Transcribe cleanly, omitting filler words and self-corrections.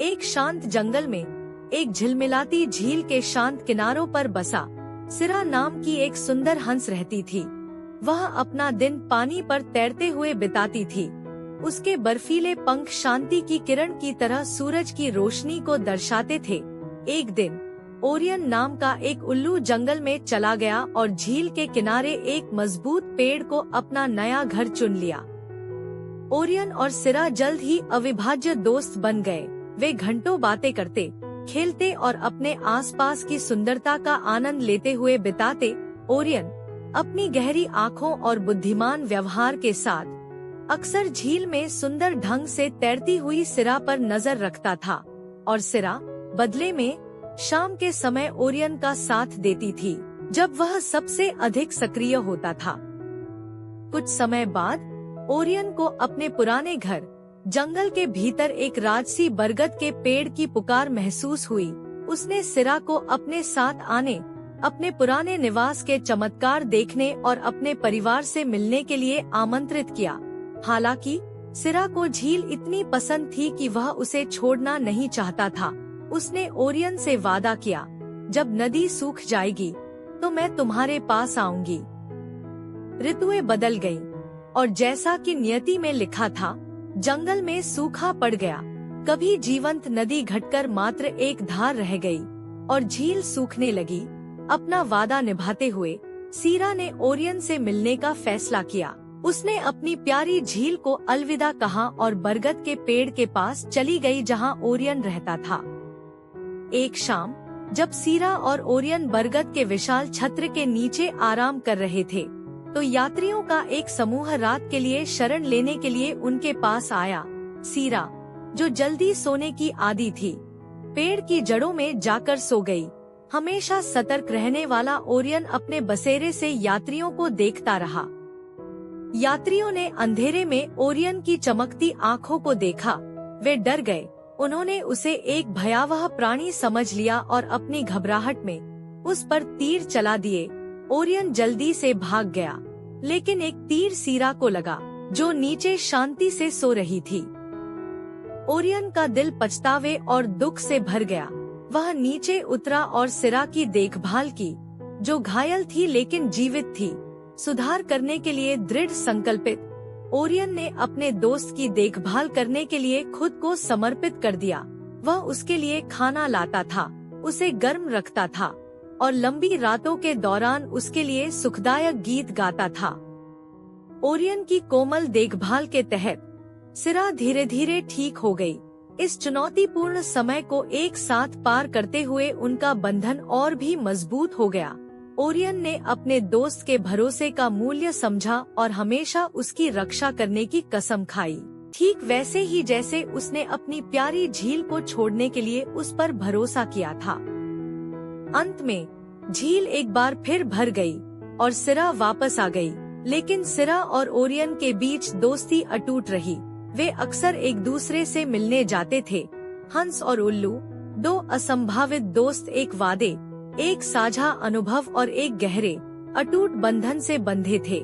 एक शांत जंगल में एक झिलमिलाती झील के शांत किनारों पर बसा सिरा नाम की एक सुंदर हंस रहती थी। वह अपना दिन पानी पर तैरते हुए बिताती थी। उसके बर्फीले पंख शांति की किरण की तरह सूरज की रोशनी को दर्शाते थे। एक दिन ओरियन नाम का एक उल्लू जंगल में चला गया और झील के किनारे एक मजबूत पेड़ को अपना नया घर चुन लिया। ओरियन और सिरा जल्द ही अविभाज्य दोस्त बन गए। वे घंटों बातें करते, खेलते और अपने आसपास की सुंदरता का आनंद लेते हुए बिताते। ओरियन अपनी गहरी आँखों और बुद्धिमान व्यवहार के साथ अक्सर झील में सुंदर ढंग से तैरती हुई सिरा पर नजर रखता था और सिरा बदले में शाम के समय ओरियन का साथ देती थी, जब वह सबसे अधिक सक्रिय होता था। कुछ समय बाद ओरियन को अपने पुराने घर जंगल के भीतर एक राजसी बरगद के पेड़ की पुकार महसूस हुई। उसने सिरा को अपने साथ आने, अपने पुराने निवास के चमत्कार देखने और अपने परिवार से मिलने के लिए आमंत्रित किया। हालांकि सिरा को झील इतनी पसंद थी कि वह उसे छोड़ना नहीं चाहता था। उसने ओरियन से वादा किया, जब नदी सूख जाएगी तो मैं तुम्हारे पास आऊंगी। ऋतुएं बदल गईं और जैसा कि नियति में लिखा था, जंगल में सूखा पड़ गया। कभी जीवंत नदी घटकर मात्र एक धार रह गई और झील सूखने लगी। अपना वादा निभाते हुए सिरा ने ओरियन से मिलने का फैसला किया। उसने अपनी प्यारी झील को अलविदा कहा और बरगद के पेड़ के पास चली गई जहां ओरियन रहता था। एक शाम जब सिरा और ओरियन बरगद के विशाल छत्र के नीचे आराम कर रहे थे, तो यात्रियों का एक समूह रात के लिए शरण लेने के लिए उनके पास आया। सिरा, जो जल्दी सोने की आदी थी, पेड़ की जड़ों में जाकर सो गई। हमेशा सतर्क रहने वाला ओरियन अपने बसेरे से यात्रियों को देखता रहा। यात्रियों ने अंधेरे में ओरियन की चमकती आँखों को देखा। वे डर गए। उन्होंने उसे एक भयावह प्राणी समझ लिया और अपनी घबराहट में उस पर तीर चला दिए। ओरियन जल्दी से भाग गया, लेकिन एक तीर सिरा को लगा, जो नीचे शांति से सो रही थी। ओरियन का दिल पछतावे और दुख से भर गया। वह नीचे उतरा और सिरा की देखभाल की, जो घायल थी लेकिन जीवित थी। सुधार करने के लिए दृढ़ संकल्पित, ओरियन ने अपने दोस्त की देखभाल करने के लिए खुद को समर्पित कर दिया। वह उसके लिए खाना लाता था, उसे गर्म रखता था और लंबी रातों के दौरान उसके लिए सुखदायक गीत गाता था। ओरियन की कोमल देखभाल के तहत सिरा धीरे धीरे ठीक हो गई। इस चुनौतीपूर्ण समय को एक साथ पार करते हुए उनका बंधन और भी मजबूत हो गया। ओरियन ने अपने दोस्त के भरोसे का मूल्य समझा और हमेशा उसकी रक्षा करने की कसम खाई, ठीक वैसे ही जैसे उसने अपनी प्यारी झील को छोड़ने के लिए उस पर भरोसा किया था। अंत में झील एक बार फिर भर गई और सिरा वापस आ गई, लेकिन सिरा और ओरियन के बीच दोस्ती अटूट रही। वे अक्सर एक दूसरे से मिलने जाते थे। हंस और उल्लू, दो असंभावित दोस्त, एक वादे, एक साझा अनुभव और एक गहरे अटूट बंधन से बंधे थे।